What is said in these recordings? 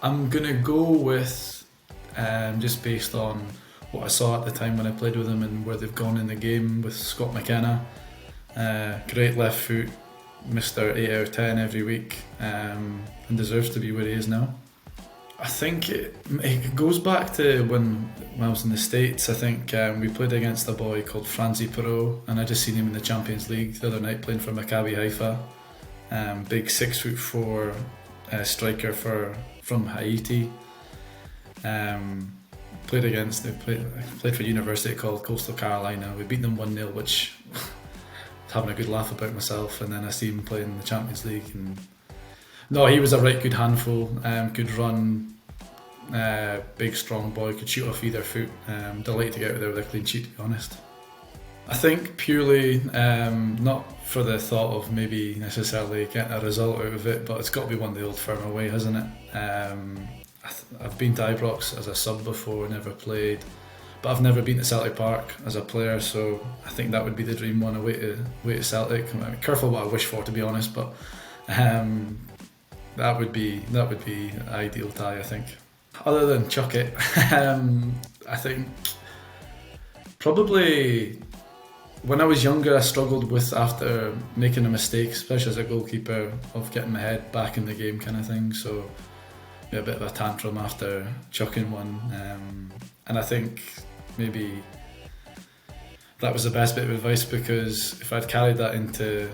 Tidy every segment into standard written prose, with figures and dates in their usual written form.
I'm gonna go with just based on what I saw at the time when I played with them and where they've gone in the game with Scott McKenna. Great left foot, Mr. 8 out of 10 every week, and deserves to be where he is now. I think it goes back to when I was in the States. I think we played against a boy called Franzi Perot, and I just seen him in the Champions League the other night playing for Maccabi Haifa. Big 6'4" striker from Haiti. Played for a university called Coastal Carolina. We beat them 1-0, which I was having a good laugh about myself. And then I see him playing in the Champions League, and no, he was a right good handful. Could run, big strong boy, could shoot off either foot. Delighted to get out there with a clean sheet, to be honest. I think purely not for the thought of maybe necessarily getting a result out of it, but it's got to be one the old firm away, hasn't it? I've been to Ibrox as a sub before, never played, but I've never been to Celtic Park as a player, so I think that would be the dream one away to Celtic. I'm careful what I wish for, to be honest, but that would be ideal tie, I think. Other than chuck it, I think probably when I was younger I struggled with, after making a mistake, especially as a goalkeeper, of getting my head back in the game kind of thing, so a bit of a tantrum after chucking one, and I think maybe that was the best bit of advice, because if I'd carried that into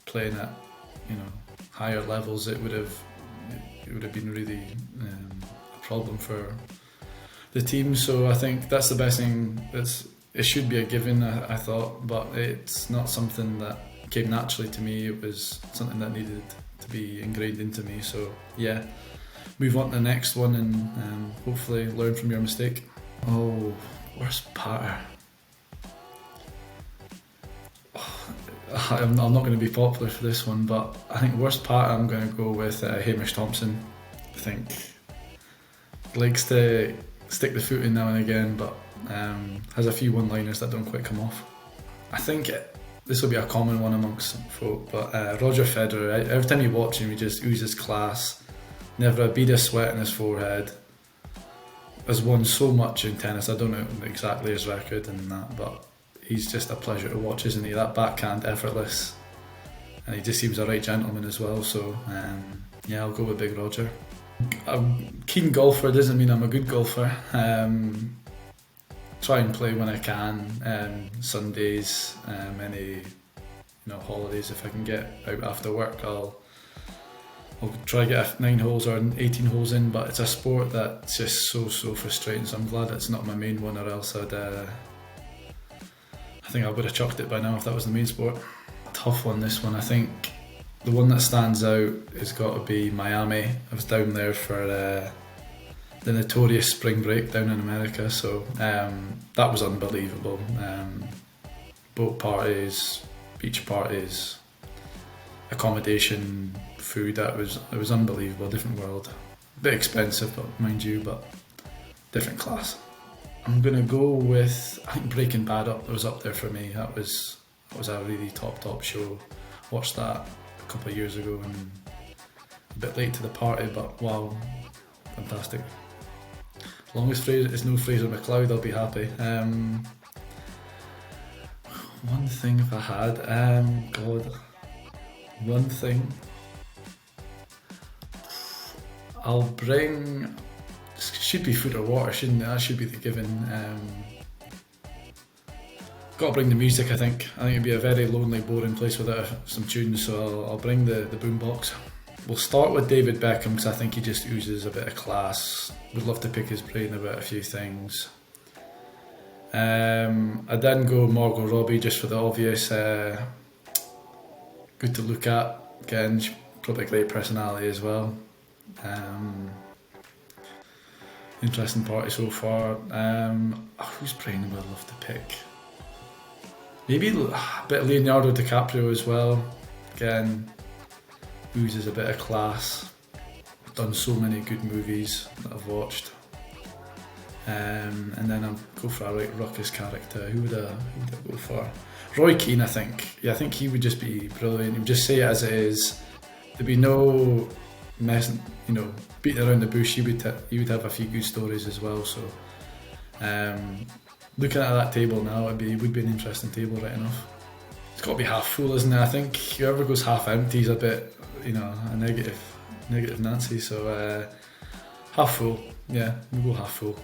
playing at higher levels, it would have been really a problem for the team. So I think that's the best thing. It should be a given, I thought, but it's not something that came naturally to me. It was something that needed to be ingrained into me. So yeah, move on to the next one and hopefully learn from your mistake. Oh, worst patter. I'm not going to be popular for this one, but I think worst patter, I'm going to go with Hamish Thompson. I think he likes to stick the foot in now and again, but has a few one-liners that don't quite come off. I think this will be a common one amongst folk, but Roger Federer, every time you watch him, he just oozes class, never a bead of sweat on his forehead, has won so much in tennis. I don't know exactly his record and that, but he's just a pleasure to watch, isn't he? That backhand, effortless, and he just seems a right gentleman as well, so yeah, I'll go with Big Roger. A keen golfer doesn't mean I'm a good golfer. Try and play when I can, Sundays, any holidays. If I can get out after work, I'll try to get 9 holes or 18 holes in, but it's a sport that's just so frustrating, so I'm glad it's not my main one, or else I think I would have chucked it by now if that was the main sport. Tough one, this one. I think the one that stands out has got to be Miami. I was down there for the notorious spring break down in America, so that was unbelievable. Boat parties, beach parties, accommodation, food, it was unbelievable, different world. A bit expensive, but mind you, but different class. I'm gonna go with, I think Breaking Bad was up there for me. That was a really top show. Watched that a couple of years ago and a bit late to the party, but wow, fantastic. As long as it's no Fraser McLeod, I'll be happy. One thing if I had, one thing. I'll bring, should be food or water, shouldn't it? That should be the given. Got to bring the music, I think. I think it'd be a very lonely, boring place without some tunes, so I'll bring the boombox. We'll start with David Beckham, because I think he just oozes a bit of class. Would love to pick his brain about a few things. I then go Margot Robbie, just for the obvious. Good to look at. Again, she's probably a great personality as well. Interesting party so far. Whose brain would I love to pick? Maybe a bit of Leonardo DiCaprio as well. Again, oozes a bit of class. Done so many good movies that I've watched. And then I'll go for a right ruckus character. Who would I go for? Roy Keane, I think. Yeah, I think he would just be brilliant. He would just say it as it is. There'd be no messing, beating around the bush, you would have a few good stories as well. So looking at that table now, it would be an interesting table, right enough. It's got to be half full, isn't it? I think whoever goes half empty is a bit, a negative Nancy. So half full, yeah, we'll go half full.